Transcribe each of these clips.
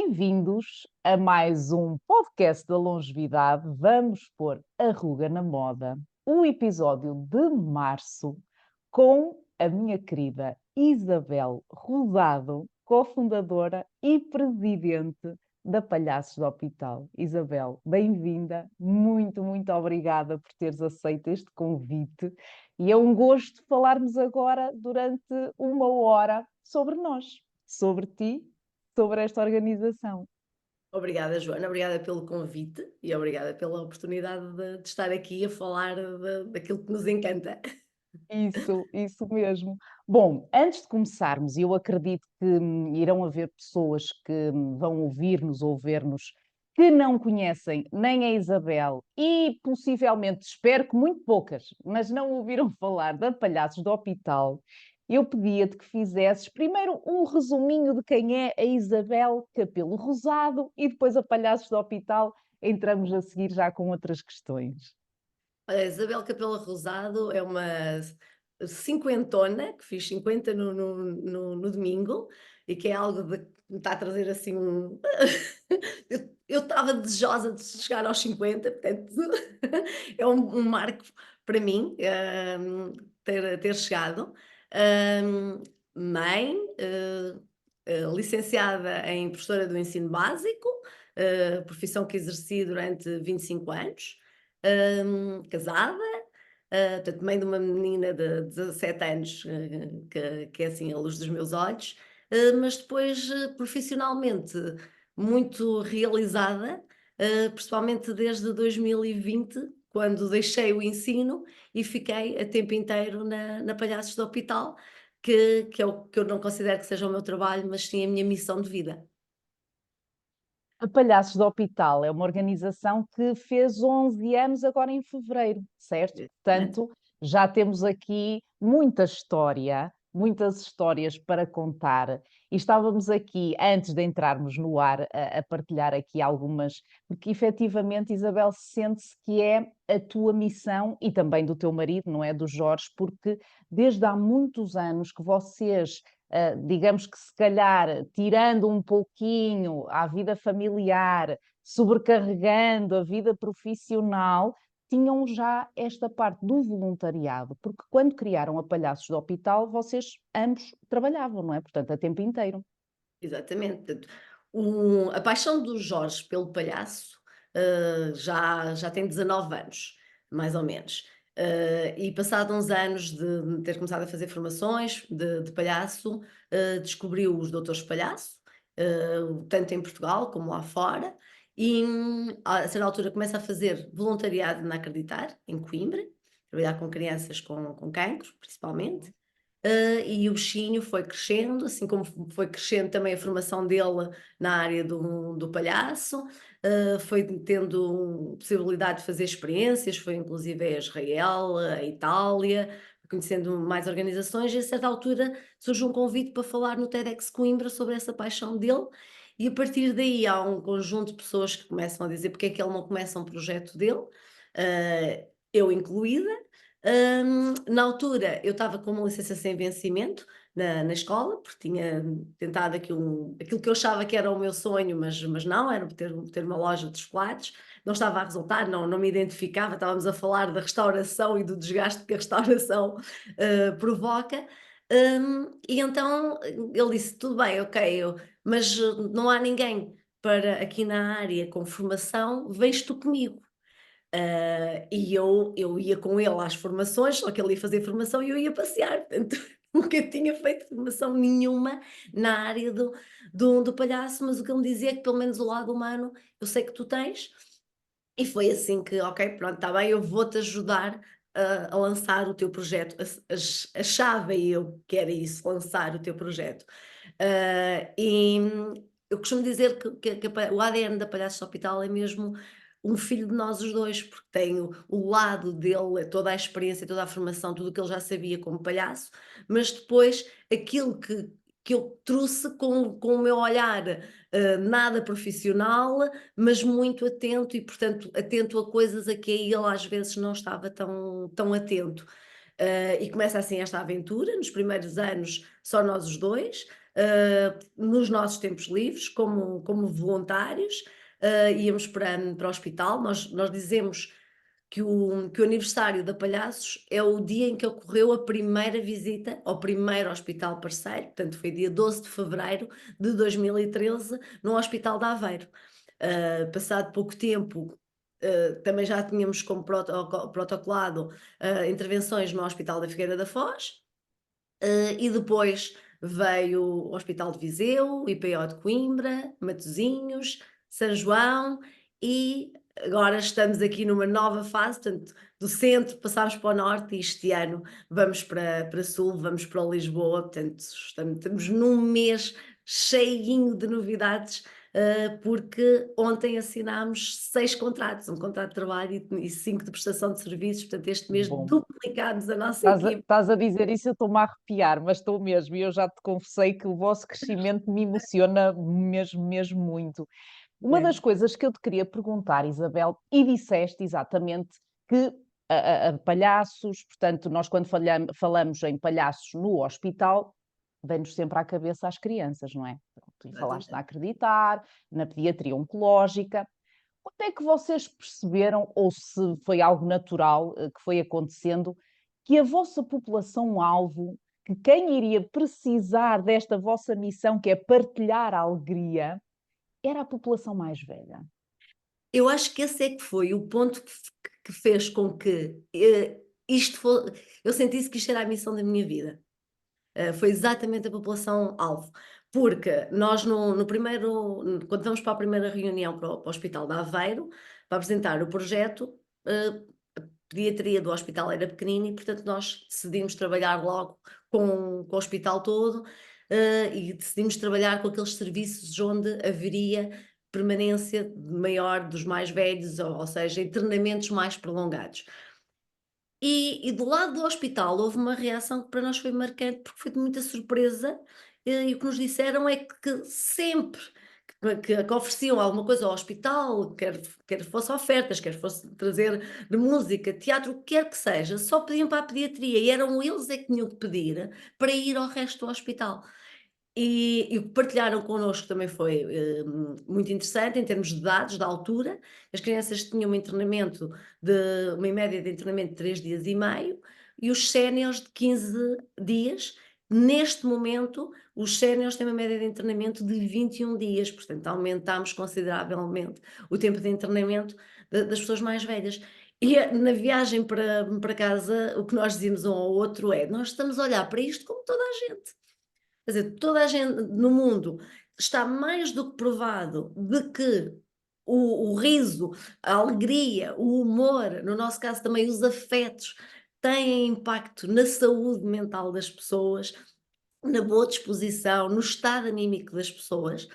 Bem-vindos a mais um podcast da longevidade. Vamos pôr a ruga na moda. Um episódio de março com a minha querida Isabel Rosado, cofundadora e presidente da Palhaços do Hospital. Isabel, bem-vinda. Muito obrigada por teres aceito este convite. E é um gosto falarmos agora durante uma hora sobre nós, sobre ti, sobre esta organização. Obrigada, Joana, obrigada pelo convite e obrigada pela oportunidade de estar aqui a falar daquilo que nos encanta. Isso mesmo. Bom, antes de começarmos, eu acredito que irão haver pessoas que vão ouvir-nos ou ver-nos que não conhecem nem a Isabel e possivelmente, espero que muito poucas, mas não ouviram falar da Palhaços do Hospital. Eu pedia-te que fizesses primeiro um resuminho de quem é a Isabel Capelo Rosado e depois a Palhaços do Hospital entramos a seguir já com outras questões. Olha, Isabel Capela Rosado é uma cinquentona, que fiz 50 no domingo, e que é algo que me está a trazer assim um. Eu estava desejosa de chegar aos 50, portanto, é um marco para mim, ter chegado. Hum, Mãe, licenciada em professora do ensino básico, profissão que exerci durante 25 anos. Casada, portanto, mãe de uma menina de 17 anos, que é assim a luz dos meus olhos, mas depois, profissionalmente, muito realizada, principalmente desde 2020, quando deixei o ensino e fiquei a tempo inteiro na Palhaços do Hospital, que é o que eu não considero que seja o meu trabalho, mas sim a minha missão de vida. A Palhaços do Hospital é uma organização que fez 11 anos agora em fevereiro, certo? Exatamente. Portanto, já temos aqui muitas histórias para contar. E estávamos aqui, antes de entrarmos no ar, a partilhar aqui algumas, porque efetivamente, Isabel, sente-se que é a tua missão e também do teu marido, não é? Do Jorge, porque desde há muitos anos que vocês digamos que se calhar tirando um pouquinho a vida familiar, sobrecarregando a vida profissional, tinham já esta parte do voluntariado, porque quando criaram a Palhaços do Hospital, vocês ambos trabalhavam, não é? Portanto, a tempo inteiro. Exatamente. Portanto, a paixão do Jorge pelo palhaço, já tem 19 anos, mais ou menos. E passado uns anos de ter começado a fazer formações de palhaço, descobriu os doutores de palhaço, tanto em Portugal como lá fora, e a certa altura começa a fazer voluntariado na Acreditar, em Coimbra, trabalhar com crianças com cancro, principalmente. E o bichinho foi crescendo, assim como foi crescendo também a formação dele na área do palhaço, foi tendo possibilidade de fazer experiências, foi inclusive a Israel, a Itália, conhecendo mais organizações, e a certa altura surge um convite para falar no TEDx Coimbra sobre essa paixão dele, e a partir daí há um conjunto de pessoas que começam a dizer porque é que ele não começa um projeto dele, eu incluída. Na altura eu estava com uma licença sem vencimento na escola, porque tinha tentado aquilo que eu achava que era o meu sonho, mas não, era ter uma loja de chocolates, não estava a resultar, não me identificava, estávamos a falar da restauração e do desgaste que a restauração, provoca. E então ele disse: "Tudo bem, ok, mas não há ninguém para aqui na área com formação, vens tu comigo". E eu ia com ele às formações, só que ele ia fazer formação e eu ia passear, portanto, nunca tinha feito formação nenhuma na área do palhaço, mas o que ele me dizia é que pelo menos o lado humano eu sei que tu tens, e foi assim que: "Ok, pronto, está bem, eu vou-te ajudar a lançar o teu projeto", achava eu que era isso, lançar o teu projeto. Eu costumo dizer que o ADN da Palhaços Hospital é mesmo um filho de nós os 2, porque tem o lado dele, toda a experiência, toda a formação, tudo o que ele já sabia como palhaço, mas depois aquilo que eu trouxe com o meu olhar, nada profissional, mas muito atento e, portanto, atento a coisas a que ele às vezes não estava tão atento. E começa assim esta aventura, nos primeiros anos só nós os 2, nos nossos tempos livres, como voluntários, íamos para o hospital. Nós dizemos que o aniversário da Palhaços é o dia em que ocorreu a primeira visita ao primeiro hospital parceiro, portanto foi dia 12 de fevereiro de 2013, no Hospital de Aveiro. Passado pouco tempo, também já tínhamos como protocolado intervenções no Hospital da Figueira da Foz, e depois veio o Hospital de Viseu, IPO de Coimbra, Matosinhos, São João, e agora estamos aqui numa nova fase, portanto, do centro passámos para o norte e este ano vamos para sul, vamos para Lisboa, portanto, estamos num mês cheinho de novidades, porque ontem assinámos 6 contratos, um contrato de trabalho e 5 de prestação de serviços, portanto, este mês Bom, duplicámos a nossa estás a, equipe. estás a dizer isso, eu estou-me a arrepiar, mas estou mesmo, e eu já te confessei que o vosso crescimento me emociona mesmo, mesmo muito. Uma das coisas que eu te queria perguntar, Isabel, e disseste exatamente que a palhaços, portanto, nós quando falamos em palhaços no hospital, vem-nos sempre à cabeça as crianças, não é? Tu falaste na Acreditar, na pediatria oncológica. Quando é que vocês perceberam, ou se foi algo natural que foi acontecendo, que a vossa população-alvo, que quem iria precisar desta vossa missão, que é partilhar a alegria, era a população mais velha? Eu acho que esse é que foi o ponto que fez com que eu sentisse que isto era a missão da minha vida. Foi exatamente a população-alvo. Porque nós, quando vamos para a primeira reunião para o Hospital de Aveiro, para apresentar o projeto, a pediatria do hospital era pequenina e, portanto, nós decidimos trabalhar logo com o hospital todo, e decidimos trabalhar com aqueles serviços onde haveria permanência maior dos mais velhos, ou seja, internamentos mais prolongados. E do lado do hospital houve uma reação que para nós foi marcante, porque foi de muita surpresa, e o que nos disseram é que sempre que ofereciam alguma coisa ao hospital, quer fosse ofertas, quer fosse trazer de música, teatro, o que quer que seja, só pediam para a pediatria e eram eles é que tinham que pedir para ir ao resto do hospital. E o que partilharam connosco também foi muito interessante em termos de dados, da altura. As crianças tinham um internamento uma média de internamento de 3 dias e meio, e os séniores de 15 dias. Neste momento, os séniores têm uma média de internamento de 21 dias, portanto aumentámos consideravelmente o tempo de internamento das pessoas mais velhas. E na viagem para casa, o que nós dizíamos um ao outro é: nós estamos a olhar para isto como toda a gente. Quer dizer, toda a gente no mundo está mais do que provado de que o riso, a alegria, o humor, no nosso caso também os afetos, têm impacto na saúde mental das pessoas, na boa disposição, no estado anímico das pessoas.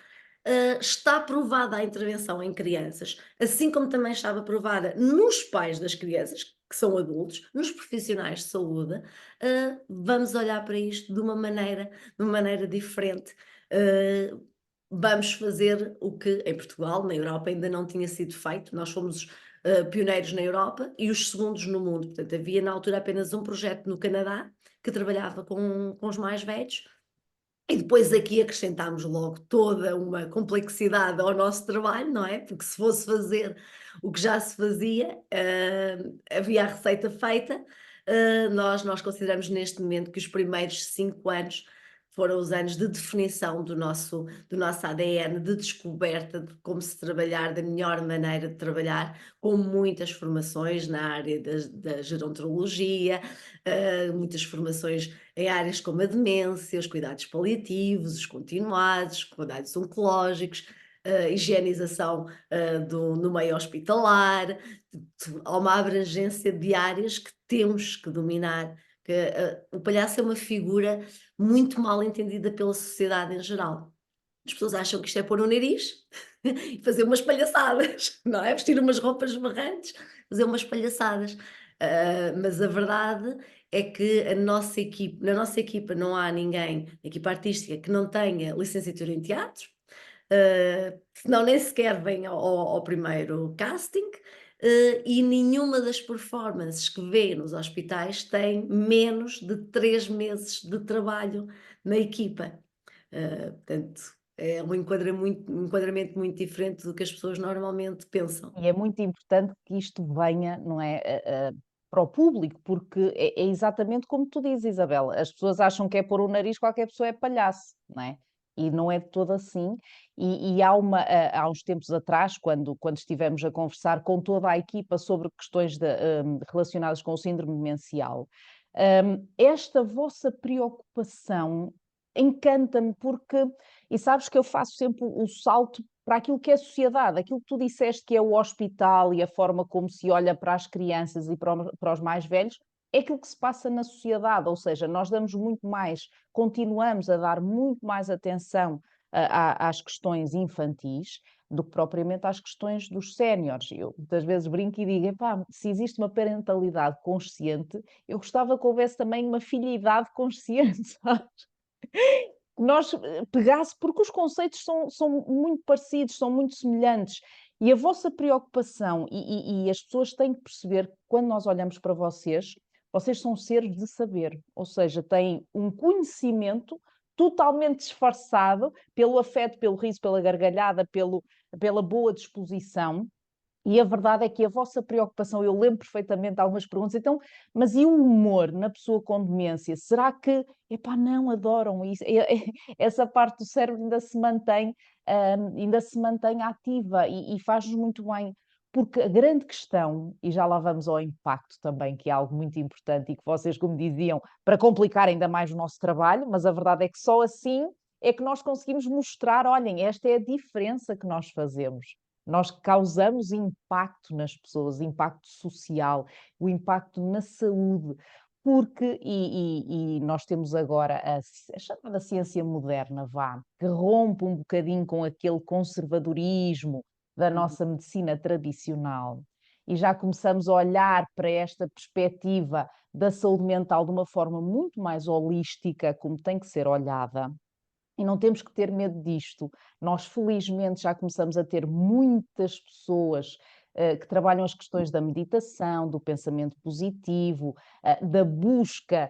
Está provada a intervenção em crianças, assim como também estava provada nos pais das crianças, que são adultos, nos profissionais de saúde. Vamos olhar para isto de uma maneira diferente. Uh, Vamos fazer o que em Portugal, na Europa, ainda não tinha sido feito. Nós fomos pioneiros na Europa e os segundos no mundo. Portanto, havia na altura apenas um projeto no Canadá que trabalhava com os mais velhos, e depois aqui acrescentámos logo toda uma complexidade ao nosso trabalho, não é? Porque se fosse fazer o que já se fazia, havia a receita feita. Nós consideramos neste momento que os primeiros 5 anos foram os anos de definição do nosso ADN, de descoberta de como se trabalhar, da melhor maneira de trabalhar, com muitas formações na área da gerontologia, muitas formações em áreas como a demência, os cuidados paliativos, os continuados, os cuidados oncológicos, a higienização no meio hospitalar. Há uma abrangência de áreas que temos que dominar. O palhaço é uma figura muito mal entendida pela sociedade em geral. As pessoas acham que isto é pôr o nariz e fazer umas palhaçadas, não é? Vestir umas roupas berrantes, fazer umas palhaçadas. Mas a verdade é que na nossa equipa não há ninguém, na equipa artística, que não tenha licenciatura em teatro, senão nem sequer vem ao primeiro casting. e nenhuma das performances que vê nos hospitais tem menos de 3 meses de trabalho na equipa. Portanto, é um enquadramento muito diferente do que as pessoas normalmente pensam. E é muito importante que isto venha, não é, para o público, porque é exatamente como tu dizes, Isabela, as pessoas acham que é pôr o nariz, qualquer pessoa é palhaço, não é? E não é de todo assim. E há uns tempos atrás, quando estivemos a conversar com toda a equipa sobre questões relacionadas com o síndrome demencial, esta vossa preocupação encanta-me porque, e sabes que eu faço sempre o salto para aquilo que é a sociedade, aquilo que tu disseste que é o hospital e a forma como se olha para as crianças e para os mais velhos, é aquilo que se passa na sociedade, ou seja, nós damos muito mais, continuamos a dar muito mais atenção às questões infantis do que propriamente às questões dos séniores. Eu muitas vezes brinco e digo, epá, se existe uma parentalidade consciente, eu gostava que houvesse também uma filhidade consciente, sabes? Nós pegasse, porque os conceitos são muito parecidos, são muito semelhantes. E a vossa preocupação, e as pessoas têm que perceber que quando nós olhamos para vocês, vocês são seres de saber, ou seja, têm um conhecimento totalmente disfarçado pelo afeto, pelo riso, pela gargalhada, pela boa disposição. E a verdade é que a vossa preocupação, eu lembro perfeitamente de algumas perguntas, então, mas e o humor na pessoa com demência? Será que, epá, não adoram isso? Essa parte do cérebro ainda se mantém ativa e faz-nos muito bem. Porque a grande questão, e já lá vamos ao impacto também, que é algo muito importante e que vocês, como diziam, para complicar ainda mais o nosso trabalho, mas a verdade é que só assim é que nós conseguimos mostrar, olhem, esta é a diferença que nós fazemos. Nós causamos impacto nas pessoas, impacto social, o impacto na saúde, porque, e nós temos agora a chamada ciência moderna, vá, que rompe um bocadinho com aquele conservadorismo da Uhum. nossa medicina tradicional. E já começamos a olhar para esta perspectiva da saúde mental de uma forma muito mais holística, como tem que ser olhada. E não temos que ter medo disto. Nós, felizmente, já começamos a ter muitas pessoas que trabalham as questões da meditação, do pensamento positivo, da busca,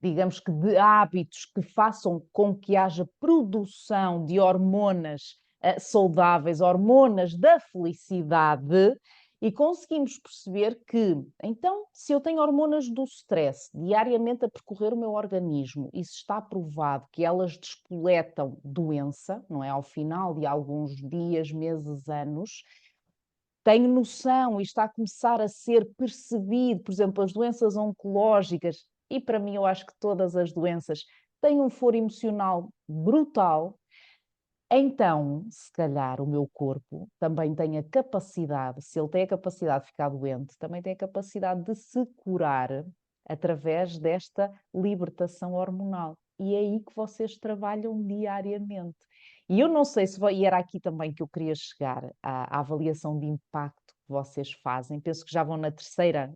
digamos que, de hábitos que façam com que haja produção de hormonas saudáveis, hormonas da felicidade, e conseguimos perceber que, então, se eu tenho hormonas do stress diariamente a percorrer o meu organismo e se está provado que elas despoletam doença, não é? Ao final de alguns dias, meses, anos, tenho noção e está a começar a ser percebido, por exemplo, as doenças oncológicas, e para mim eu acho que todas as doenças têm um foro emocional brutal. Então, se calhar o meu corpo também tem a capacidade, se ele tem a capacidade de ficar doente, também tem a capacidade de se curar através desta libertação hormonal. E é aí que vocês trabalham diariamente. E eu não sei se, e era aqui também que eu queria chegar à avaliação de impacto que vocês fazem, penso que já vão na terceira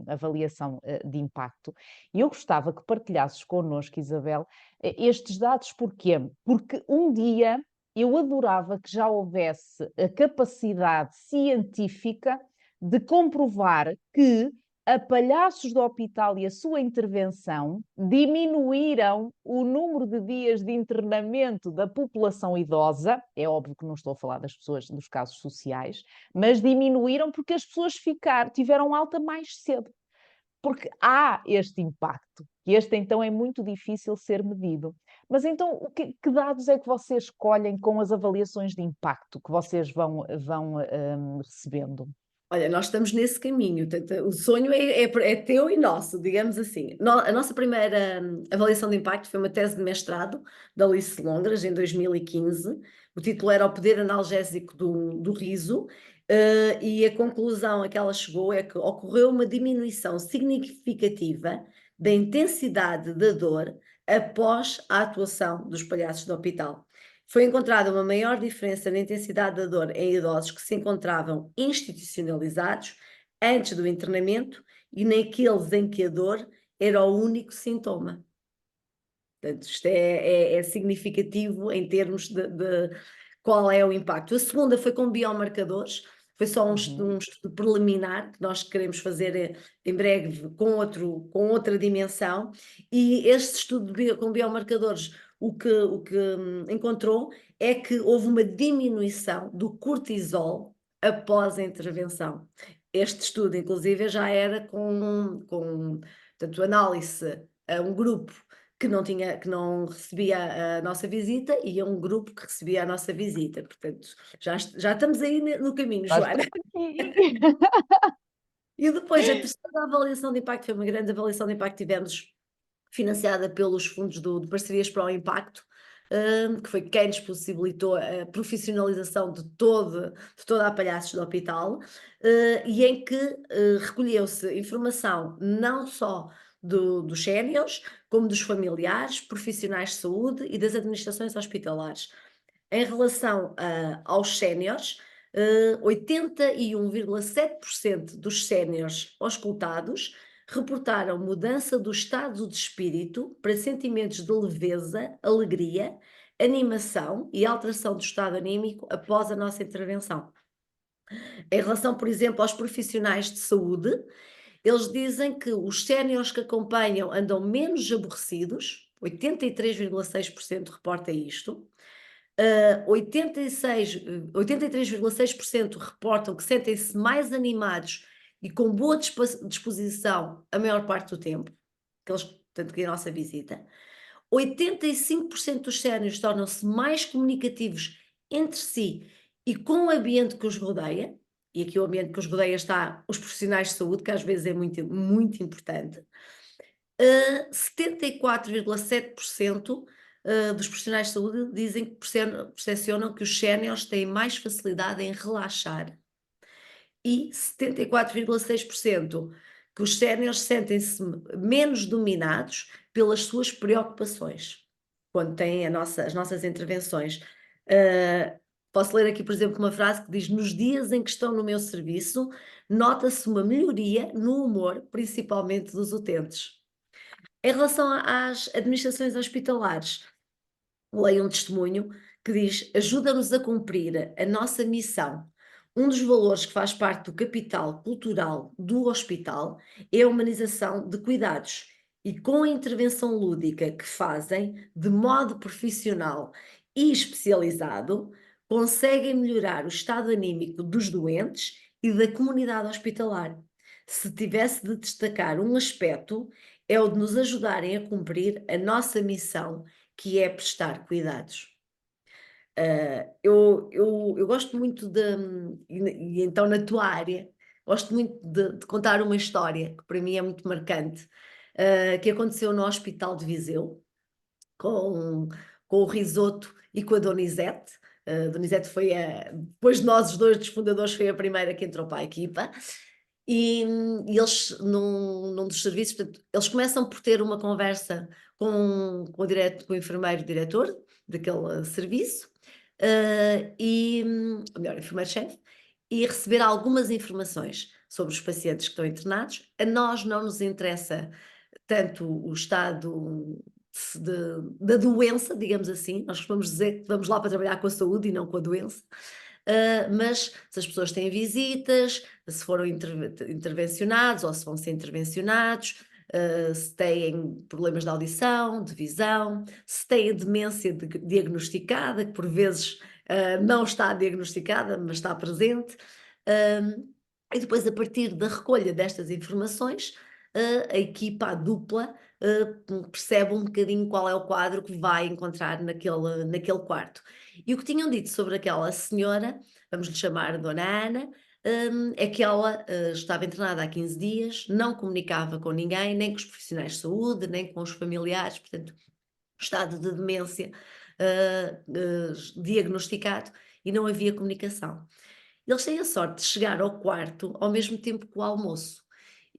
avaliação de impacto, e eu gostava que partilhasses connosco, Isabel, estes dados. Porquê? Porque um dia eu adorava que já houvesse a capacidade científica de comprovar que a Palhaços do Hospital e a sua intervenção diminuíram o número de dias de internamento da população idosa. É óbvio que não estou a falar das pessoas, dos casos sociais, mas diminuíram porque as pessoas tiveram alta mais cedo. Porque há este impacto, e este então é muito difícil ser medido. Mas então, que dados é que vocês escolhem com as avaliações de impacto que vocês vão recebendo? Olha, nós estamos nesse caminho, o sonho é teu e nosso, digamos assim. A nossa primeira avaliação de impacto foi uma tese de mestrado da Alice Longras, em 2015. O título era O Poder Analgésico do Riso, e a conclusão a que ela chegou é que ocorreu uma diminuição significativa da intensidade da dor após a atuação dos palhaços do hospital. Foi encontrada uma maior diferença na intensidade da dor em idosos que se encontravam institucionalizados antes do internamento e naqueles em que a dor era o único sintoma. Portanto, isto é significativo em termos de qual é o impacto. A segunda foi com biomarcadores, foi só Uhum. um estudo preliminar, que nós queremos fazer em breve com outra dimensão, e este estudo com biomarcadores, o que encontrou é que houve uma diminuição do cortisol após a intervenção. Este estudo, inclusive, já era com portanto, análise a um grupo que não recebia a nossa visita e a um grupo que recebia a nossa visita. Portanto, já estamos aí no caminho, Já Joana. estamos aqui. E depois a terceira avaliação de impacto foi uma grande avaliação de impacto que tivemos, financiada pelos fundos de Parcerias para o Impacto, que foi quem nos possibilitou a profissionalização de toda a Palhaços do Hospital, e em que recolheu-se informação não só dos séniores, como dos familiares, profissionais de saúde e das administrações hospitalares. Em relação aos séniores, 81,7% dos séniores auscultados reportaram mudança do estado de espírito para sentimentos de leveza, alegria, animação e alteração do estado anímico após a nossa intervenção. Em relação, por exemplo, aos profissionais de saúde, eles dizem que os séniores que acompanham andam menos aborrecidos, 83,6% reporta isto. 83,6% reportam que sentem-se mais animados e com boa disposição a maior parte do tempo, tanto que a nossa visita. 85% dos séniores tornam-se mais comunicativos entre si e com o ambiente que os rodeia, e aqui o ambiente que os rodeia está os profissionais de saúde, que às vezes é muito, muito importante. 74,7% dos profissionais de saúde dizem que percepcionam que os séniores têm mais facilidade em relaxar e 74,6% que os séniores sentem-se menos dominados pelas suas preocupações quando têm as nossas intervenções. Posso ler aqui, por exemplo, uma frase que diz: nos dias em que estão no meu serviço, nota-se uma melhoria no humor, principalmente dos utentes. Em relação às administrações hospitalares, leio um testemunho que diz: ajuda-nos a cumprir a nossa missão. Um dos valores que faz parte do capital cultural do hospital é a humanização de cuidados. E com a intervenção lúdica que fazem, de modo profissional e especializado, conseguem melhorar o estado anímico dos doentes e da comunidade hospitalar. Se tivesse de destacar um aspecto, é o de nos ajudarem a cumprir a nossa missão, que é prestar cuidados. Eu gosto muito e então na tua área, gosto muito de contar uma história que para mim é muito marcante, que aconteceu no Hospital de Viseu, com, com o Risoto e com a Donizete. A Donizete foi depois de nós, os dois dos fundadores, foi a primeira que entrou para a equipa. E eles, num dos serviços, portanto, eles começam por ter uma conversa com o enfermeiro diretor daquele serviço, ou melhor, enfermeiro-chefe, e receber algumas informações sobre os pacientes que estão internados. A nós não nos interessa tanto o estado da doença, digamos assim, nós vamos dizer que vamos lá para trabalhar com a saúde e não com a doença. Mas se as pessoas têm visitas, se foram intervencionados ou se vão ser intervencionados, se têm problemas de audição, de visão, se têm demência diagnosticada, que por vezes não está diagnosticada, mas está presente. E depois, a partir da recolha destas informações, a equipa, a dupla, percebe um bocadinho qual é o quadro que vai encontrar naquele quarto. E o que tinham dito sobre aquela senhora, vamos lhe chamar Dona Ana, é que ela estava internada há 15 dias, não comunicava com ninguém, nem com os profissionais de saúde, nem com os familiares, portanto, estado de demência diagnosticado e não havia comunicação. Eles têm a sorte de chegar ao quarto ao mesmo tempo que o almoço.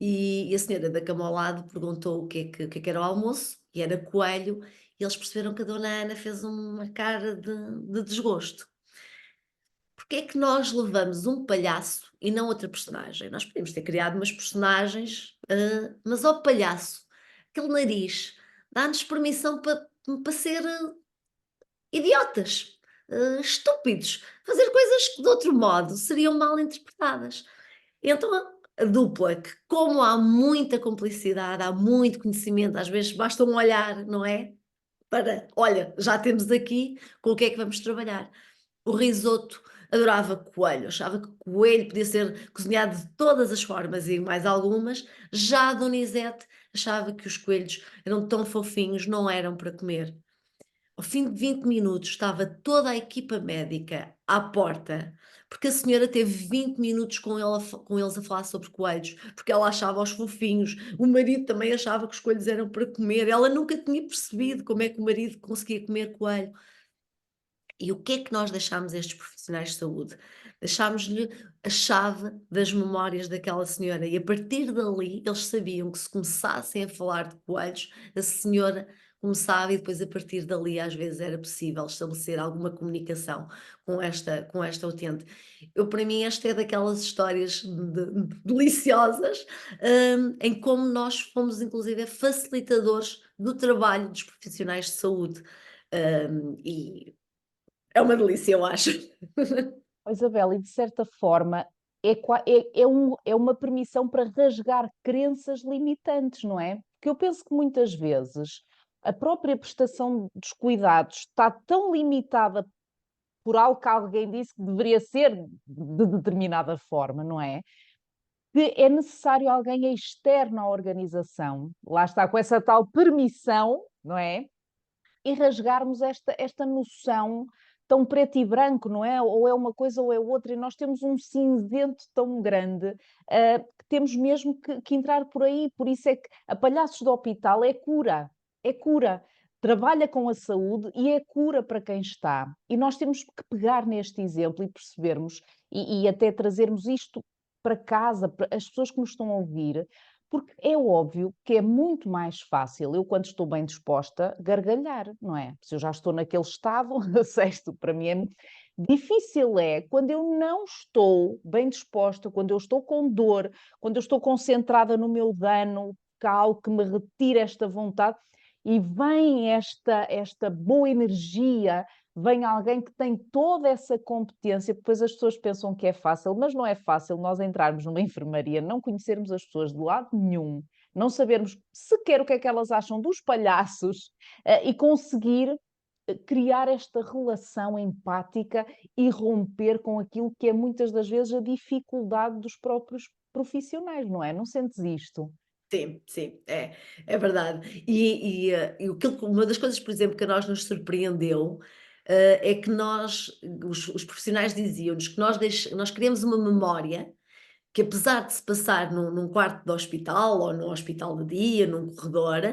E a senhora da cama ao lado perguntou o que é que era o almoço, e era coelho, e eles perceberam que a dona Ana fez uma cara de desgosto. Porque é que nós levamos um palhaço e não outra personagem? Nós podíamos ter criado umas personagens, mas ao palhaço, aquele nariz, dá-nos permissão para ser idiotas. estúpidos, fazer coisas que de outro modo seriam mal interpretadas. Então a dupla, que como há muita cumplicidade, há muito conhecimento, às vezes basta um olhar, não é? Para, olha, já temos aqui, com o que é que vamos trabalhar? O risoto, adorava coelho, achava que coelho podia ser cozinhado de todas as formas e mais algumas. Já a Donizete achava que os coelhos eram tão fofinhos, não eram para comer. Ao fim de 20 minutos estava toda a equipa médica à porta, porque a senhora teve 20 minutos com eles a falar sobre coelhos, porque ela achava-os fofinhos, o marido também achava que os coelhos eram para comer, ela nunca tinha percebido como é que o marido conseguia comer coelho. E o que é que nós deixámos a estes profissionais de saúde? Deixámos-lhe a chave das memórias daquela senhora e a partir dali eles sabiam que se começassem a falar de coelhos, a senhora começava e depois a partir dali às vezes era possível estabelecer alguma comunicação com esta utente. Eu para mim esta é daquelas histórias deliciosas, em como nós fomos inclusive facilitadores do trabalho dos profissionais de saúde. E é uma delícia, eu acho. Oh, Isabel, e de certa forma é uma permissão para rasgar crenças limitantes, não é? Porque eu penso que muitas vezes a própria prestação dos cuidados está tão limitada por algo que alguém disse que deveria ser de determinada forma, não é? Que é necessário alguém externo à organização, lá está, com essa tal permissão, não é? E rasgarmos esta noção tão preto e branco, não é? Ou é uma coisa ou é outra, e nós temos um cinzento tão grande que temos mesmo que entrar por aí. Por isso é que a Palhaços do Hospital é cura, é cura. Trabalha com a saúde e é cura para quem está. E nós temos que pegar neste exemplo e percebermos, e até trazermos isto para casa, para as pessoas que nos estão a ouvir, porque é óbvio que é muito mais fácil eu, quando estou bem disposta, gargalhar, não é? Se eu já estou naquele estado, sexto, para mim é difícil é quando eu não estou bem disposta, quando eu estou com dor, quando eu estou concentrada no meu dano, que há algo que me retira esta vontade e vem esta boa energia, vem alguém que tem toda essa competência, depois as pessoas pensam que é fácil, mas não é fácil nós entrarmos numa enfermaria, não conhecermos as pessoas de lado nenhum, não sabermos sequer o que é que elas acham dos palhaços, e conseguir criar esta relação empática e romper com aquilo que é muitas das vezes a dificuldade dos próprios profissionais, não é? Não sentes isto? Sim, sim, é verdade. E uma das coisas, por exemplo, que a nós nos surpreendeu, é que os profissionais diziam-nos que nós criamos uma memória que apesar de se passar num quarto de hospital ou num hospital de dia, num corredor,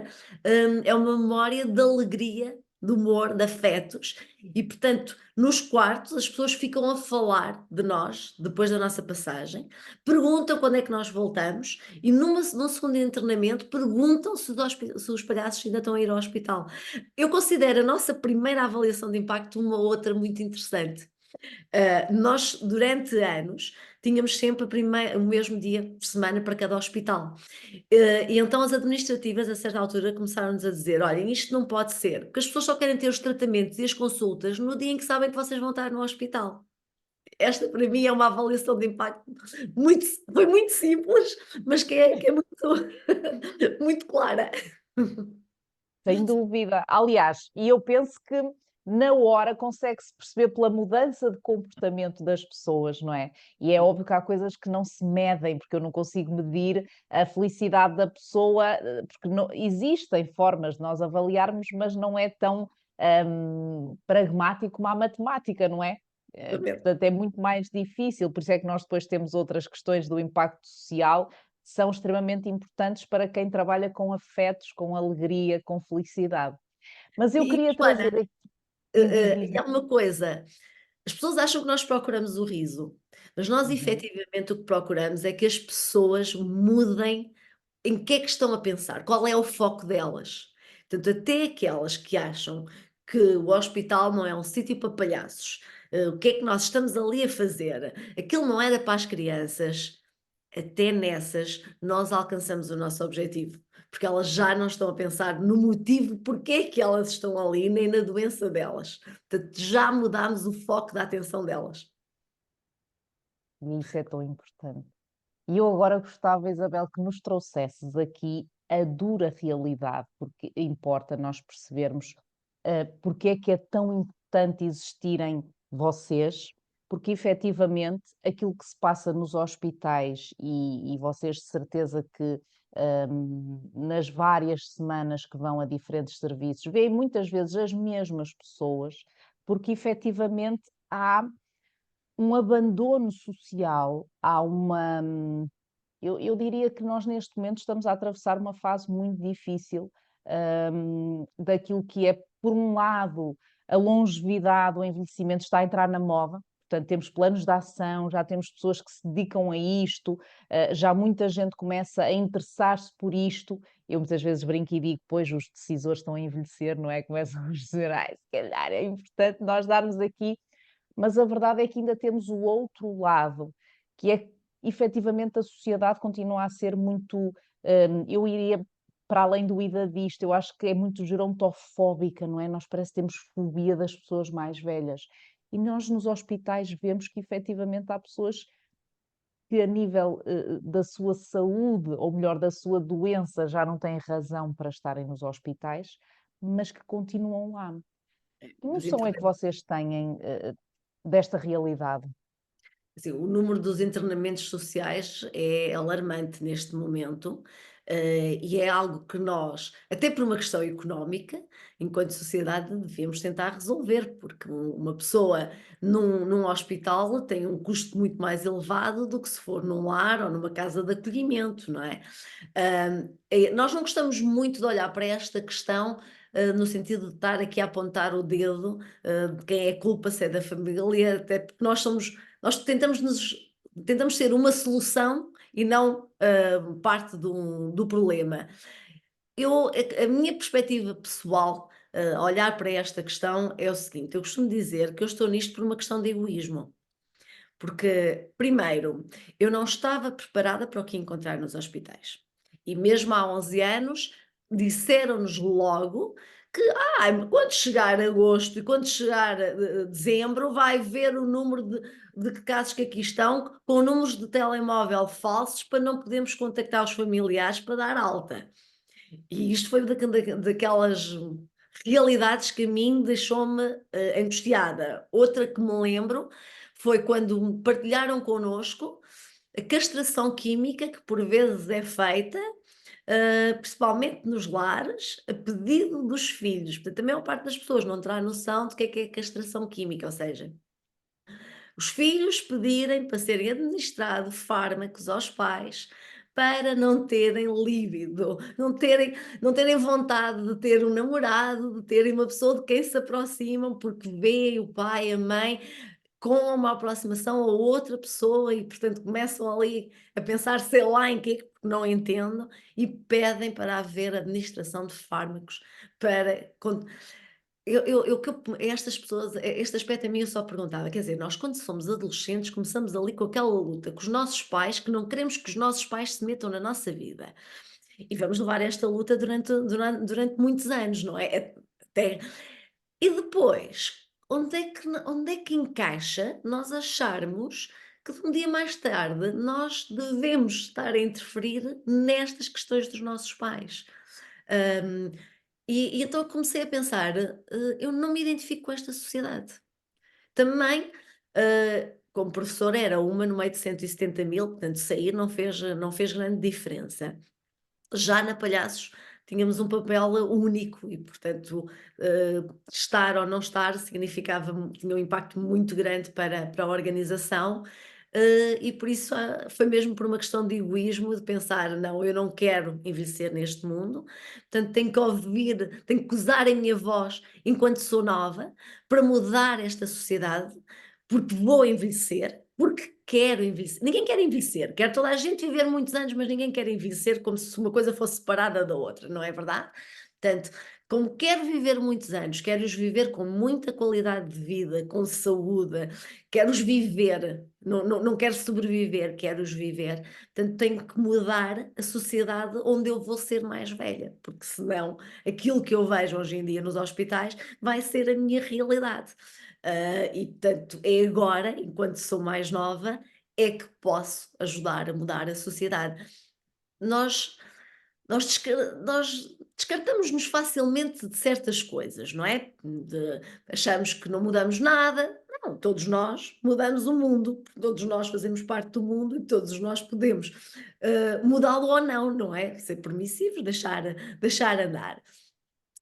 é uma memória de alegria, de humor, de afetos e, portanto, nos quartos as pessoas ficam a falar de nós, depois da nossa passagem, perguntam quando é que nós voltamos e num segundo internamento perguntam se os palhaços ainda estão a ir ao hospital. Eu considero a nossa primeira avaliação de impacto uma outra muito interessante. Nós, durante anos, tínhamos sempre o mesmo dia por semana para cada hospital. E então as administrativas, a certa altura, começaram-nos a dizer: olhem, isto não pode ser, porque as pessoas só querem ter os tratamentos e as consultas no dia em que sabem que vocês vão estar no hospital. Esta, para mim, é uma avaliação de impacto muito, foi muito simples, mas que é muito, muito clara. Sem dúvida. Aliás, e eu penso que na hora consegue-se perceber pela mudança de comportamento das pessoas, não é? E é óbvio que há coisas que não se medem, porque eu não consigo medir a felicidade da pessoa, porque existem formas de nós avaliarmos, mas não é tão pragmático como a matemática, não é? Portanto, é muito mais difícil, por isso é que nós depois temos outras questões do impacto social são extremamente importantes para quem trabalha com afetos, com alegria, com felicidade. Mas eu E, queria Joana, trazer aqui, diz, e há uma coisa. As pessoas acham que nós procuramos o riso, mas nós uhum. efetivamente o que procuramos é que as pessoas mudem em que é que estão a pensar, qual é o foco delas. Portanto, até aquelas que acham que o hospital não é um sítio para palhaços, o que é que nós estamos ali a fazer, aquilo não era para as crianças, até nessas nós alcançamos o nosso objetivo. porque elas já não estão a pensar no motivo porque é que elas estão ali, nem na doença delas. Portanto, já mudámos o foco da atenção delas. E isso é tão importante. E eu agora gostava, Isabel, que nos trouxesses aqui a dura realidade, porque importa nós percebermos porque é que é tão importante existirem vocês, porque efetivamente aquilo que se passa nos hospitais, e vocês de certeza que nas várias semanas que vão a diferentes serviços, veem muitas vezes as mesmas pessoas, porque efetivamente há um abandono social, há uma. Eu diria que nós neste momento estamos a atravessar uma fase muito difícil, daquilo que é, por um lado, a longevidade, o envelhecimento está a entrar na moda. Portanto, temos planos de ação, já temos pessoas que se dedicam a isto, já muita gente começa a interessar-se por isto. Eu muitas vezes brinco e digo, pois os decisores estão a envelhecer, não é? Começam a dizer, ai, se calhar é importante nós darmos aqui, mas a verdade é que ainda temos o outro lado, que é efetivamente a sociedade continua a ser muito, eu iria para além do idadista, eu acho que é muito gerontofóbica, não é? Nós parece que temos fobia das pessoas mais velhas. E nós nos hospitais vemos que efetivamente há pessoas que a nível da sua saúde, ou melhor, da sua doença, já não têm razão para estarem nos hospitais, mas que continuam lá. Que Mas noção é que vocês têm desta realidade? assim, o número dos internamentos sociais é alarmante neste momento, e é algo que nós, até por uma questão económica, enquanto sociedade, devemos tentar resolver, porque uma pessoa num hospital tem um custo muito mais elevado do que se for num lar ou numa casa de acolhimento, não é? Nós não gostamos muito de olhar para esta questão, no sentido de estar aqui a apontar o dedo, de quem é a culpa, se é da família, até porque nós tentamos ser uma solução e não, parte do problema. A minha perspectiva pessoal, a olhar para esta questão é o seguinte: eu costumo dizer que eu estou nisto por uma questão de egoísmo. Porque, primeiro, eu não estava preparada para o que ia encontrar nos hospitais. E mesmo há 11 anos, disseram-nos logo que quando chegar agosto e quando chegar dezembro, vai ver o número de casos que aqui estão, com números de telemóvel falsos, para não podermos contactar os familiares para dar alta. E isto foi daquelas realidades que a mim deixou-me, angustiada. Outra que me lembro foi quando partilharam connosco a castração química que por vezes é feita, principalmente nos lares, a pedido dos filhos. Portanto, a maior parte das pessoas não terá noção do que é castração química, ou seja, os filhos pedirem para serem administrados fármacos aos pais para não terem líbido, não terem vontade de ter um namorado, de terem uma pessoa de quem se aproximam, porque vê o pai, a mãe com uma aproximação a outra pessoa e, portanto, começam ali a pensar sei lá em quê, porque não entendam, e pedem para haver administração de fármacos para eu que eu estas pessoas, este aspecto a mim eu só perguntava, quer dizer, nós quando somos adolescentes começamos ali com aquela luta com os nossos pais, que não queremos que os nossos pais se metam na nossa vida. E vamos levar esta luta durante muitos anos, não é? Até e depois, onde é que encaixa nós acharmos que de um dia mais tarde nós devemos estar a interferir nestas questões dos nossos pais? Hum, e então eu comecei a pensar, eu não me identifico com esta sociedade. Também, como professora era uma no meio de 170.000, portanto sair não fez grande diferença. Já na Palhaços tínhamos um papel único e, portanto, estar ou não estar tinha um impacto muito grande para a organização, e por isso, foi mesmo por uma questão de egoísmo, de pensar: "Não, eu não quero envelhecer neste mundo, portanto tenho que usar a minha voz enquanto sou nova, para mudar esta sociedade, porque vou envelhecer, porque quero envelhecer". Ninguém quer envelhecer, quer toda a gente viver muitos anos, mas ninguém quer envelhecer como se uma coisa fosse separada da outra, não é verdade? Portanto, como quero viver muitos anos, quero-os viver com muita qualidade de vida, com saúde, quero-os viver, não quero sobreviver, quero-os viver. Portanto, tenho que mudar a sociedade onde eu vou ser mais velha, porque senão aquilo que eu vejo hoje em dia nos hospitais vai ser a minha realidade. E portanto, é agora, enquanto sou mais nova, é que posso ajudar a mudar a sociedade. Nós nós descartamos-nos facilmente de certas coisas, não é? Achamos que não mudamos nada. Não, todos nós mudamos o mundo, todos nós fazemos parte do mundo e todos nós podemos, mudá-lo ou não, não é? Ser permissivos, deixar andar.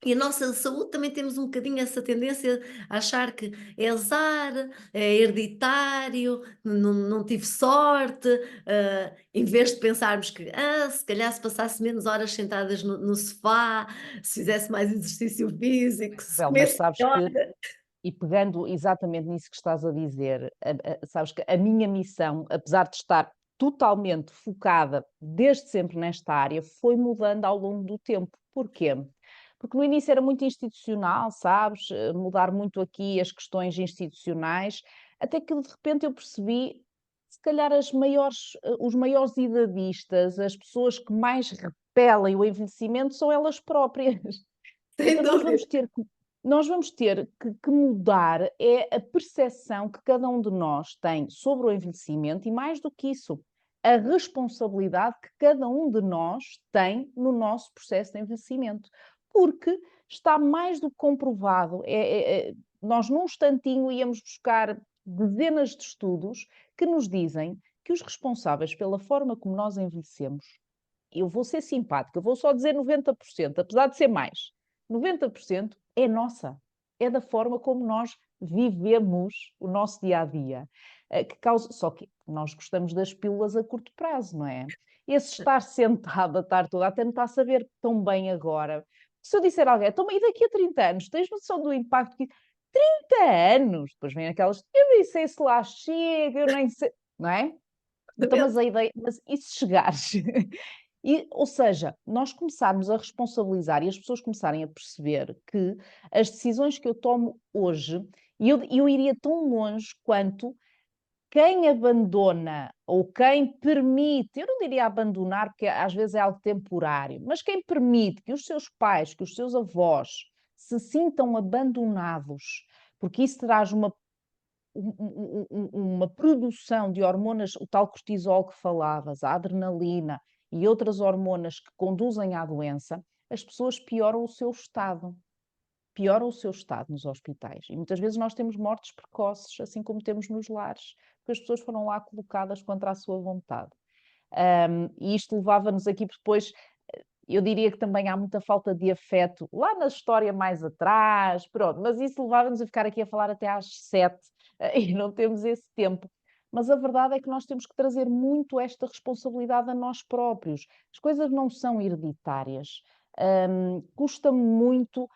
E a nossa saúde também temos um bocadinho essa tendência a achar que é azar, é hereditário, não tive sorte, em vez de pensarmos que se calhar se passasse menos horas sentadas no sofá, se fizesse mais exercício físico, se Bel, mas comesse sabes melhor. que, e pegando exatamente nisso que estás a dizer, sabes que a minha missão, apesar de estar totalmente focada desde sempre nesta área, foi mudando ao longo do tempo. Porquê? Porque no início era muito institucional, sabes? Mudar muito aqui as questões institucionais, até que de repente eu percebi, se calhar os maiores idadistas, as pessoas que mais repelem o envelhecimento são elas próprias. Sem Então dúvida. nós vamos ter que mudar é a percepção que cada um de nós tem sobre o envelhecimento e mais do que isso, a responsabilidade que cada um de nós tem no nosso processo de envelhecimento. Porque está mais do que comprovado, nós num instantinho íamos buscar dezenas de estudos que nos dizem que os responsáveis pela forma como nós envelhecemos, eu vou ser simpática, eu vou só dizer 90%, apesar de ser mais. 90% é nossa, é da forma como nós vivemos o nosso dia a dia. Que causa... Só que nós gostamos das pílulas a curto prazo, não é? Esse estar sentado a estar toda, até não está a saber tão bem agora. Se eu disser a alguém, toma, e daqui a 30 anos, tens noção do impacto que. 30 anos! Depois vem aquelas, eu nem sei se lá chega, eu nem sei, não é? Então, mas a ideia, mas e se chegares? Ou seja, nós começarmos a responsabilizar e as pessoas começarem a perceber que as decisões que eu tomo hoje, e eu iria tão longe quanto quem abandona ou quem permite, eu não diria abandonar, porque às vezes é algo temporário, mas quem permite que os seus pais, que os seus avós se sintam abandonados, porque isso traz uma produção de hormonas, o tal cortisol que falavas, a adrenalina e outras hormonas que conduzem à doença, as pessoas pioram o seu estado nos hospitais. E muitas vezes nós temos mortes precoces, assim como temos nos lares, porque as pessoas foram lá colocadas contra a sua vontade. E isto levava-nos aqui depois, eu diria que também há muita falta de afeto lá na história mais atrás, pronto, mas isso levava-nos a ficar aqui a falar até às 7 e não temos esse tempo. Mas a verdade é que nós temos que trazer muito esta responsabilidade a nós próprios. As coisas não são hereditárias. Custa muito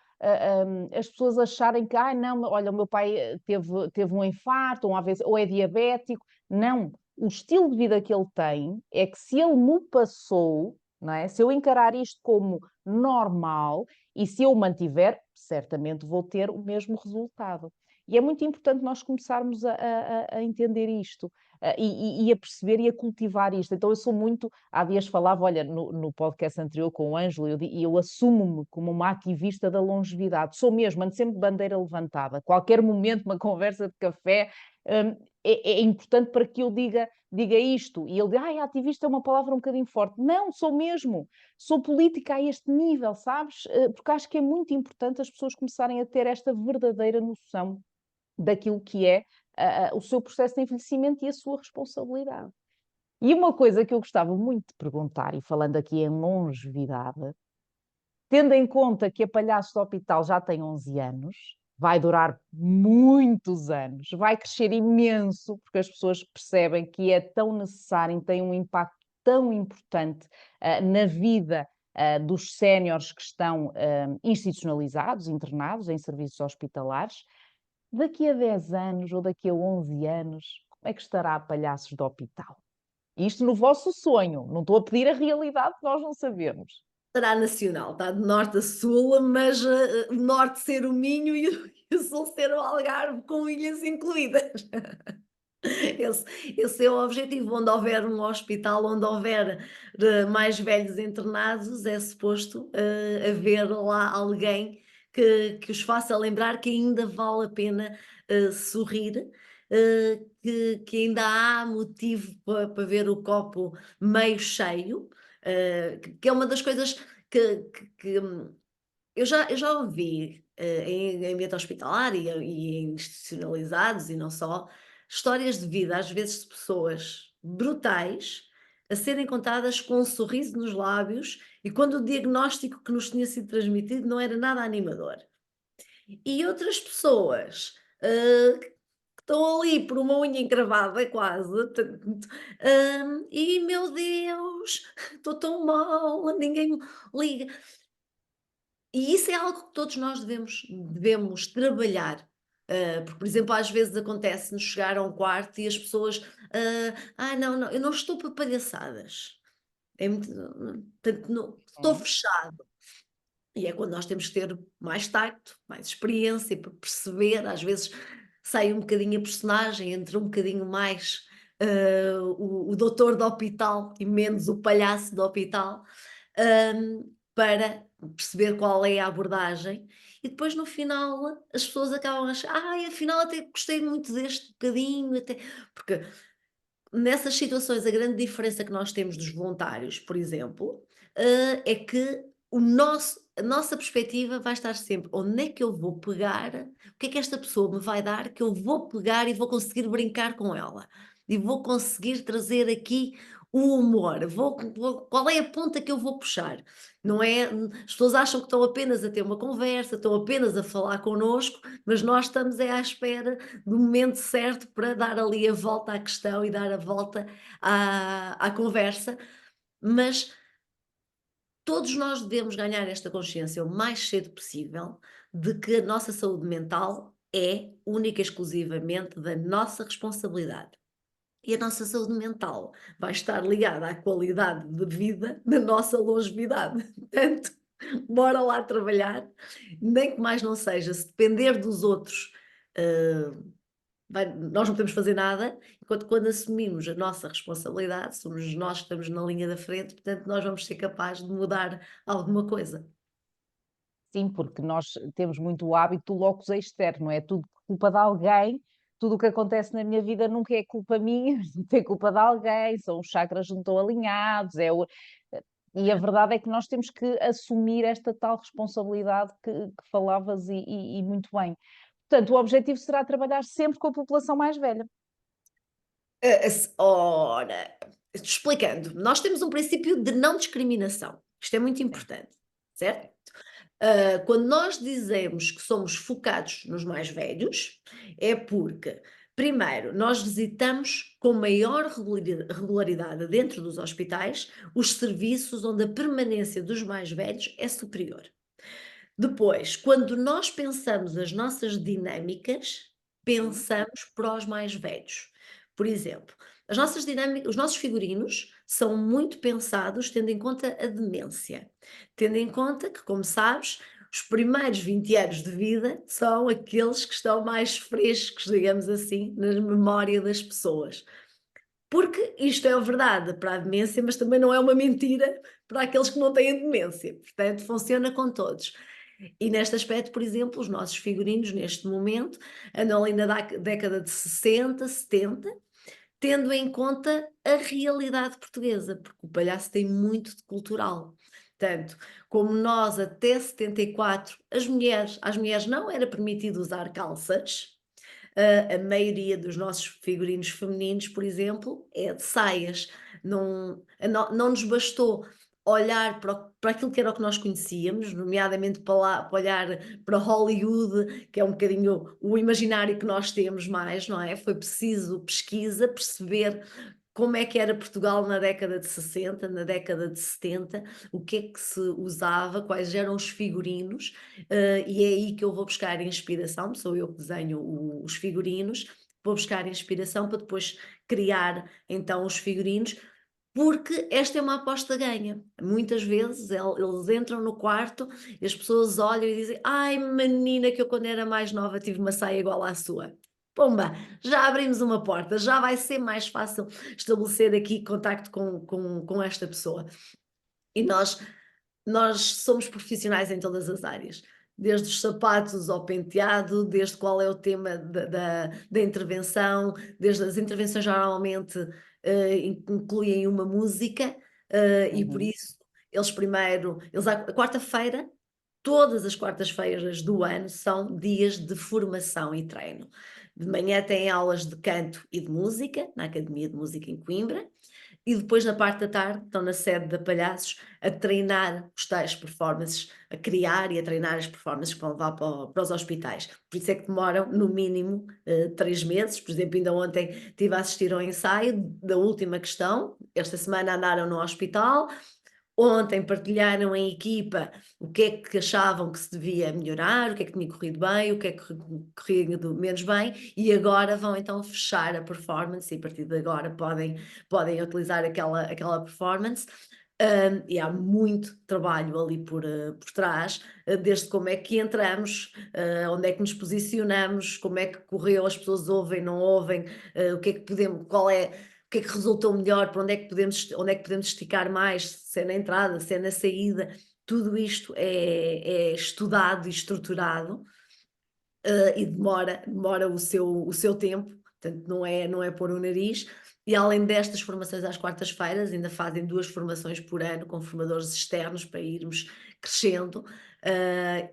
as pessoas acharem que, não, olha, o meu pai teve um infarto, ou, ou é diabético. Não. O estilo de vida que ele tem é que se ele me passou, não é? Se eu encarar isto como normal e se eu o mantiver, certamente vou ter o mesmo resultado. E é muito importante nós começarmos a entender isto e a perceber e a cultivar isto. Então, eu sou muito. Há dias falava, olha, no podcast anterior com o Ângelo, e eu assumo-me como uma ativista da longevidade. Sou mesmo, ando sempre de bandeira levantada. Qualquer momento, uma conversa de café, é importante para que eu diga isto. E ele diz, ativista é uma palavra um bocadinho forte. Não, sou mesmo. Sou política a este nível, sabes? Porque acho que é muito importante as pessoas começarem a ter esta verdadeira noção daquilo que é o seu processo de envelhecimento e a sua responsabilidade. E uma coisa que eu gostava muito de perguntar, e falando aqui em longevidade, tendo em conta que a Palhaços do Hospital já tem 11 anos, vai durar muitos anos, vai crescer imenso, porque as pessoas percebem que é tão necessário e tem um impacto tão importante na vida dos séniores que estão institucionalizados, internados em serviços hospitalares. Daqui a 10 anos ou daqui a 11 anos, como é que estará a Palhaços do Hospital? Isto no vosso sonho, não estou a pedir a realidade que nós não sabemos. será nacional, está de norte a sul, mas, o norte ser o Minho e o e o sul ser o Algarve, com ilhas incluídas. Esse esse é o objetivo, onde houver um hospital, onde houver, mais velhos internados, é suposto, haver lá alguém que os faça lembrar que ainda vale a pena, sorrir, que ainda há motivo para ver o copo meio cheio, que é uma das coisas que eu já ouvi, em ambiente hospitalar e em institucionalizados e não só, histórias de vida, às vezes de pessoas brutais, a serem contadas com um sorriso nos lábios e quando o diagnóstico que nos tinha sido transmitido não era nada animador. E outras pessoas, que estão ali por uma unha encravada quase, e meu Deus, estou tão mal, ninguém me liga. E isso é algo que todos nós devemos trabalhar, porque, por exemplo, às vezes acontece-nos chegar a um quarto e as pessoas: "Ai, não, não, eu não estou para palhaçadas". É muito portanto, não estou Hum, fechado. E é quando nós temos que ter mais tacto, mais experiência para perceber, às vezes sai um bocadinho a personagem, entra um bocadinho mais, o doutor do hospital e menos o palhaço do hospital, para perceber qual é a abordagem e depois no final as pessoas acabam a achar: "Ai, afinal até gostei muito deste bocadinho", até porque nessas situações, a grande diferença que nós temos dos voluntários, por exemplo, é que a nossa perspectiva vai estar sempre: onde é que eu vou pegar, o que é que esta pessoa me vai dar que eu vou pegar e vou conseguir brincar com ela? E vou conseguir trazer aqui o humor, qual é a ponta que eu vou puxar? Não é, as pessoas acham que estão apenas a ter uma conversa, estão apenas a falar connosco, mas nós estamos é à espera do momento certo para dar ali a volta à questão e dar a volta à conversa, mas todos nós devemos ganhar esta consciência o mais cedo possível de que a nossa saúde mental é única e exclusivamente da nossa responsabilidade. E a nossa saúde mental vai estar ligada à qualidade de vida da nossa longevidade. Portanto, bora lá trabalhar, nem que mais não seja, se depender dos outros, eh, nós não podemos fazer nada, enquanto quando assumimos a nossa responsabilidade, somos nós que estamos na linha da frente, portanto, nós vamos ser capazes de mudar alguma coisa. sim, porque nós temos muito o hábito do locus externo, é tudo culpa de alguém, tudo o que acontece na minha vida nunca é culpa minha, é culpa de alguém, são os chakras não estão alinhados, e a verdade é que nós temos que assumir esta tal responsabilidade que falavas e muito bem. Portanto, o objetivo será trabalhar sempre com a população mais velha. Ora, explicando, nós temos um princípio de não discriminação, isto é muito Sim. importante, certo? Quando nós dizemos que somos focados nos mais velhos, é porque, primeiro, nós visitamos com maior regularidade dentro dos hospitais os serviços onde a permanência dos mais velhos é superior. Depois, quando nós pensamos as nossas dinâmicas, Hum. pensamos para os mais velhos. Por exemplo, as nossas dinâmicas, os nossos figurinos são muito pensados tendo em conta a demência. Tendo em conta que, como sabes, os primeiros 20 anos de vida são aqueles que estão mais frescos, digamos assim, na memória das pessoas. Porque isto é a verdade para a demência, mas também não é uma mentira para aqueles que não têm demência. Portanto, funciona com todos. E neste aspecto, por exemplo, os nossos figurinos, neste momento, andam ali na década de 60, 70, tendo em conta a realidade portuguesa, porque o palhaço tem muito de cultural. Tanto como nós, até 74, às mulheres não era permitido usar calças, a maioria dos nossos figurinos femininos, por exemplo, é de saias. Não nos bastou olhar para aquilo que era o que nós conhecíamos, nomeadamente para olhar para Hollywood, que é um bocadinho o imaginário que nós temos mais, não é? Foi preciso pesquisa, perceber como é que era Portugal na década de 60, na década de 70, o que é que se usava, quais eram os figurinos, e é aí que eu vou buscar inspiração, sou eu que desenho os figurinos, vou buscar inspiração para depois criar então os figurinos, porque esta é uma aposta ganha. Muitas vezes eles entram no quarto e as pessoas olham e dizem: "Ai, menina, que eu quando era mais nova tive uma saia igual à sua". Pumba, já abrimos uma porta, já vai ser mais fácil estabelecer aqui contacto com esta pessoa. E nós somos profissionais em todas as áreas, desde os sapatos ao penteado, desde qual é o tema da intervenção, desde as intervenções normalmente, incluem uma música, e por Uhum. isso eles à quarta-feira, todas as quartas-feiras do ano são dias de formação e treino. De manhã têm aulas de canto e de música, na Academia de Música em Coimbra, e depois na parte da tarde estão na sede da Palhaços a treinar os tais performances, a criar e a treinar as performances que vão levar para os hospitais. Por isso é que demoram no mínimo 3 meses. Por exemplo, ainda ontem estive a assistir ao ensaio da última questão, esta semana andaram no hospital, ontem partilharam em equipa o que é que achavam que se devia melhorar, o que é que tinha corrido bem, o que é que corrido menos bem, e agora vão então fechar a performance e a partir de agora podem utilizar aquela performance. E há muito trabalho ali por trás, desde como é que entramos, onde é que nos posicionamos, como é que correu, as pessoas ouvem, não ouvem, o que é que podemos, o que é que resultou melhor, para onde é que podemos esticar mais, se é na entrada, se é na saída, tudo isto é estudado e estruturado, e demora o seu tempo, portanto não é pôr o nariz, e além destas formações às quartas-feiras, ainda fazem 2 formações por ano com formadores externos para irmos crescendo,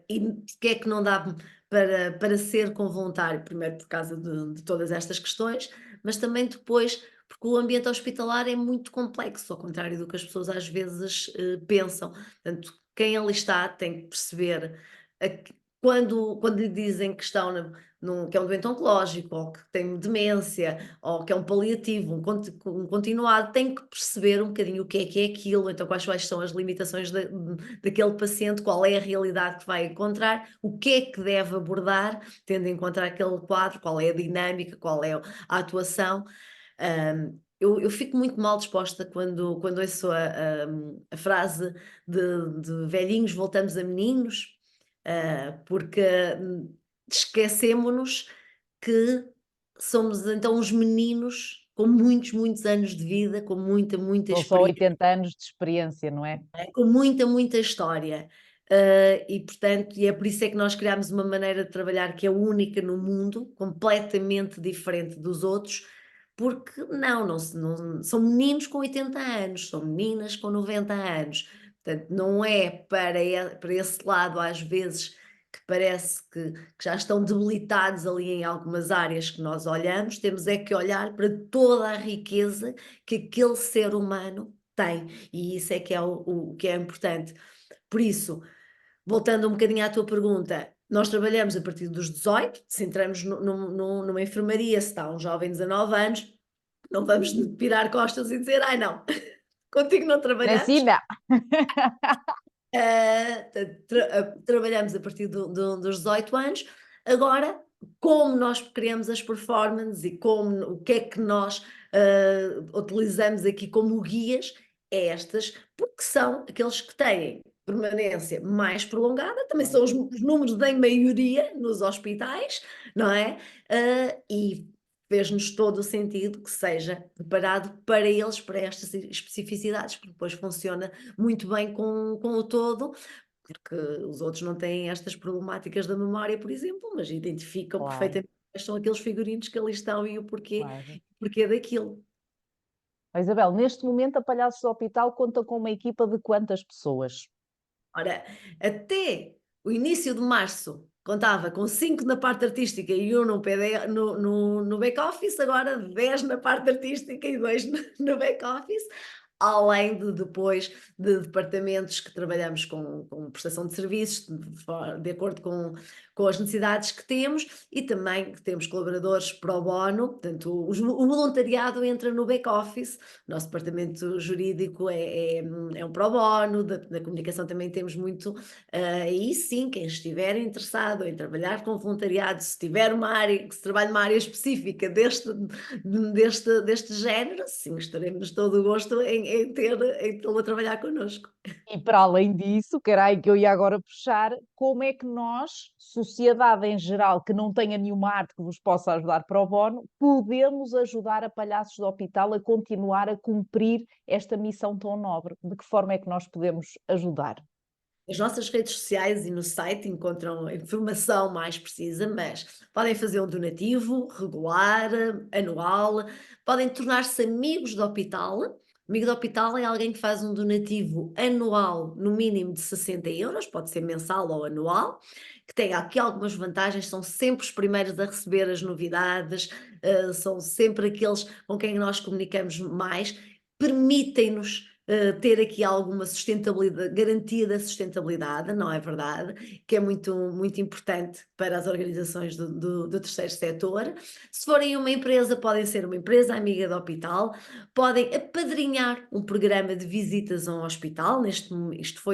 e porque é que não dá para ser com voluntário? Primeiro por causa de todas estas questões, mas também depois porque o ambiente hospitalar é muito complexo, ao contrário do que as pessoas às vezes, pensam. Portanto, quem ali está tem que perceber a quando lhe dizem que estão que é um doente oncológico, ou que tem demência, ou que é um paliativo, um continuado, tem que perceber um bocadinho o que é aquilo, então quais são as limitações daquele paciente, qual é a realidade que vai encontrar, o que é que deve abordar, tendo em conta aquele quadro, qual é a dinâmica, qual é a atuação. Eu fico muito mal disposta quando ouço a frase de velhinhos voltamos a meninos, porque esquecemo-nos que somos então uns meninos com muitos, muitos anos de vida, com muita, muita São só experiência, 80 anos de experiência, não é? com muita, muita história. E portanto, e é por isso é que nós criámos uma maneira de trabalhar que é única no mundo, completamente diferente dos outros, porque não são meninos com 80 anos, são meninas com 90 anos. Portanto, não é para esse lado, às vezes, que parece que já estão debilitados ali em algumas áreas que nós olhamos, temos é que olhar para toda a riqueza que aquele ser humano tem. E isso é que é o que é importante. Por isso, voltando um bocadinho à tua pergunta, nós trabalhamos a partir dos 18, se entramos numa enfermaria, se está um jovem de 19 anos, não vamos virar costas e dizer: "Ai não, contigo não trabalhamos". Assim não. Trabalhamos a partir dos 18 anos. Agora, como nós criamos as performances e o que é que nós utilizamos aqui como guias, é estas, porque são aqueles que têm permanência mais prolongada, também são os números da maioria nos hospitais, não é? E fez-nos todo o sentido que seja preparado para eles, para estas especificidades, porque depois funciona muito bem com o todo, porque os outros não têm estas problemáticas da memória, por exemplo, mas identificam Claro, perfeitamente quais são aqueles figurinos que ali estão e claro. o porquê daquilo. Ó Isabel, neste momento a Palhaços Hospital conta com uma equipa de quantas pessoas? Ora, até o início de março contava com 5 na parte artística e 1 no PD no back-office, agora 10 na parte artística e 2 no back-office, além de depois de departamentos que trabalhamos com prestação de serviços, de acordo com as necessidades que temos e também que temos colaboradores pro bono, portanto, o voluntariado entra no back-office, o nosso departamento jurídico é um pro bono, da comunicação também temos muito, aí sim, quem estiver interessado em trabalhar com voluntariado, se tiver uma área, que se trabalha numa área específica deste género, sim, estaremos todo o gosto em tê-lo a trabalhar connosco. E para além disso, que era aí que eu ia agora puxar, como é que nós, sociedade em geral, que não tenha nenhuma arte que vos possa ajudar pro bono, podemos ajudar a Palhaços do Hospital a continuar a cumprir esta missão tão nobre? De que forma é que nós podemos ajudar? Nas nossas redes sociais e no site encontram a informação mais precisa, mas podem fazer um donativo regular, anual, podem tornar-se amigos do hospital. Amigo do hospital é alguém que faz um donativo anual, no mínimo de 60 euros, pode ser mensal ou anual, que tem aqui algumas vantagens, são sempre os primeiros a receber as novidades, são sempre aqueles com quem nós comunicamos mais, permitem-nos ter aqui alguma sustentabilidade, garantia da sustentabilidade, não é verdade? Que é muito, muito importante para as organizações do terceiro setor. Se forem uma empresa, podem ser uma empresa amiga do hospital, podem apadrinhar um programa de visitas a um hospital. Isto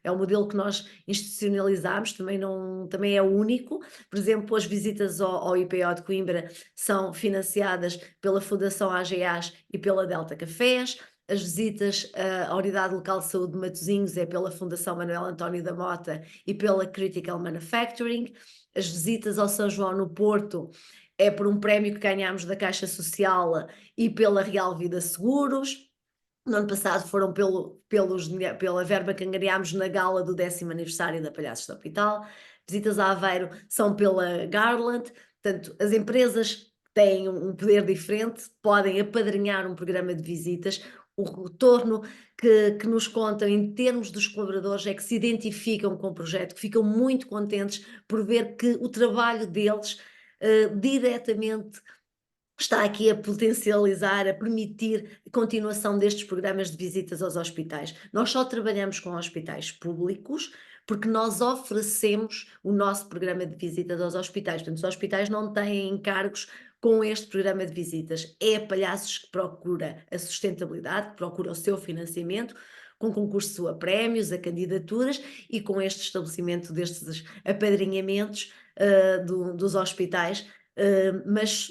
é um modelo que nós institucionalizámos, também é único. Por exemplo, as visitas ao IPO de Coimbra são financiadas pela Fundação AGAs e pela Delta Cafés. As visitas à Unidade Local de Saúde de Matosinhos é pela Fundação Manuel António da Mota e pela Critical Manufacturing. As visitas ao São João no Porto é por um prémio que ganhámos da Caixa Social e pela Real Vida Seguros. No ano passado foram pela verba que angariámos na gala do 10º aniversário da Palhaços do Hospital. Visitas a Aveiro são pela Garland. Portanto, as empresas têm um poder diferente, podem apadrinhar um programa de visitas. O retorno que nos contam em termos dos colaboradores é que se identificam com o projeto, que ficam muito contentes por ver que o trabalho deles diretamente está aqui a potencializar, a permitir a continuação destes programas de visitas aos hospitais. Nós só trabalhamos com hospitais públicos porque nós oferecemos o nosso programa de visitas aos hospitais. Portanto, os hospitais não têm encargos com este programa de visitas. É a Palhaços que procura a sustentabilidade, que procura o seu financiamento, com concurso a prémios, a candidaturas e com este estabelecimento destes apadrinhamentos dos hospitais. Mas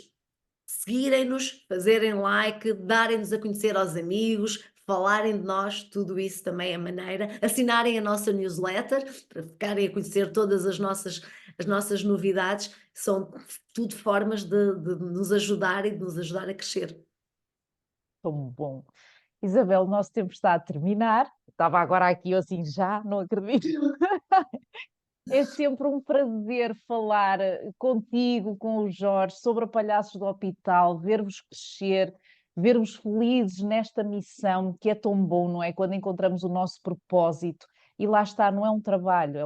seguirem-nos, fazerem like, darem-nos a conhecer aos amigos, falarem de nós, tudo isso também é maneira, assinarem a nossa newsletter para ficarem a conhecer todas as nossas novidades, são tudo formas de nos ajudar e de nos ajudar a crescer. Tão bom. Isabel, o nosso tempo está a terminar. Estava agora aqui, eu assim, já não acredito. É sempre um prazer falar contigo, com o Jorge, sobre a Palhaços do Hospital, ver-vos crescer, ver-vos felizes nesta missão que é tão bom, não é? Quando encontramos o nosso propósito. E lá está, não é um trabalho,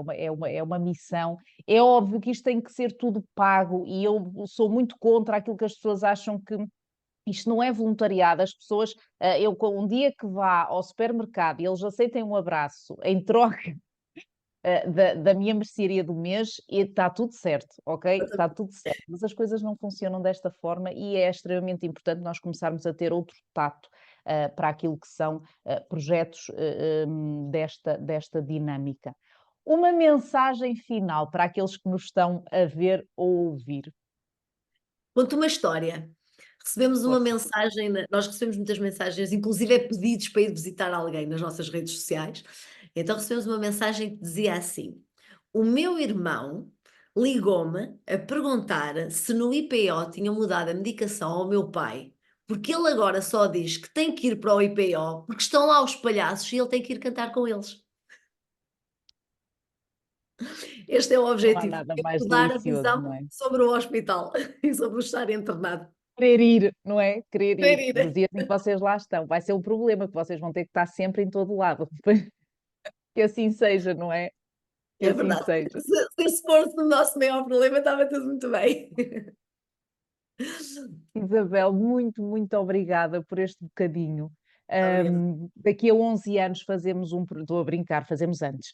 é uma missão. É óbvio que isto tem que ser tudo pago e eu sou muito contra aquilo que as pessoas acham que isto não é voluntariado. As pessoas, um dia que vá ao supermercado e eles aceitem um abraço em troca da minha mercearia do mês e está tudo certo, ok? Está tudo certo. Mas as coisas não funcionam desta forma e é extremamente importante nós começarmos a ter outro tato para aquilo que são projetos desta dinâmica. Uma mensagem final para aqueles que nos estão a ver ou ouvir. Conto uma história. Recebemos uma Força. mensagem, nós recebemos muitas mensagens, inclusive pedidos para ir visitar alguém nas nossas redes sociais. Então recebemos uma mensagem que dizia assim: o meu irmão ligou-me a perguntar se no IPO tinham mudado a medicação ao meu pai, porque ele agora só diz que tem que ir para o IPO porque estão lá os palhaços e ele tem que ir cantar com eles. Este é o Não há objetivo, nada é mais mudar a delicioso, visão não é? sobre o hospital e sobre o estar internado. Querer ir, não é? Querer ir. Querer Nos ir. dias em que vocês lá estão. Vai ser um problema que vocês vão ter que estar sempre em todo lado. Que assim seja, não é? Que É assim verdade. seja. Se esse fosse o nosso maior problema, estava tudo muito bem. Isabel, muito, muito obrigada por este bocadinho. Obrigada. Daqui a 11 anos fazemos estou a brincar, fazemos antes.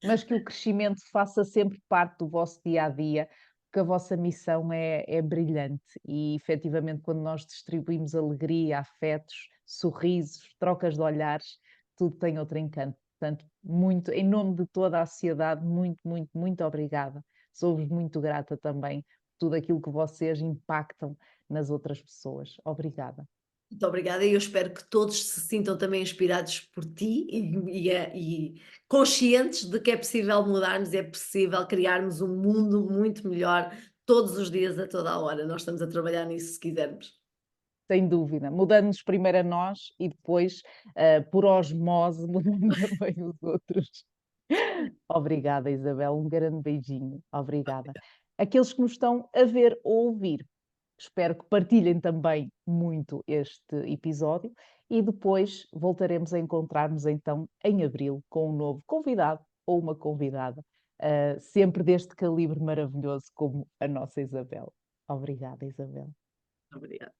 mas que o crescimento faça sempre parte do vosso dia a dia, porque a vossa missão é brilhante e efetivamente quando nós distribuímos alegria, afetos, sorrisos, trocas de olhares, tudo tem outro encanto. Portanto, muito, em nome de toda a sociedade, muito, muito, muito obrigada. Sou-vos muito grata também por tudo aquilo que vocês impactam nas outras pessoas. Obrigada. Muito obrigada e eu espero que todos se sintam também inspirados por ti e conscientes de que é possível mudarmos, é possível criarmos um mundo muito melhor todos os dias, a toda a hora. Nós estamos a trabalhar nisso se quisermos. Sem dúvida, mudando-nos primeiro a nós e depois, por osmose, mudando também os outros. Obrigada, Isabel, um grande beijinho. Obrigada. Aqueles que nos estão a ver ou ouvir, espero que partilhem também muito este episódio e depois voltaremos a encontrar-nos então em abril com um novo convidado ou uma convidada, sempre deste calibre maravilhoso como a nossa Isabel. Obrigada, Isabel. Obrigada.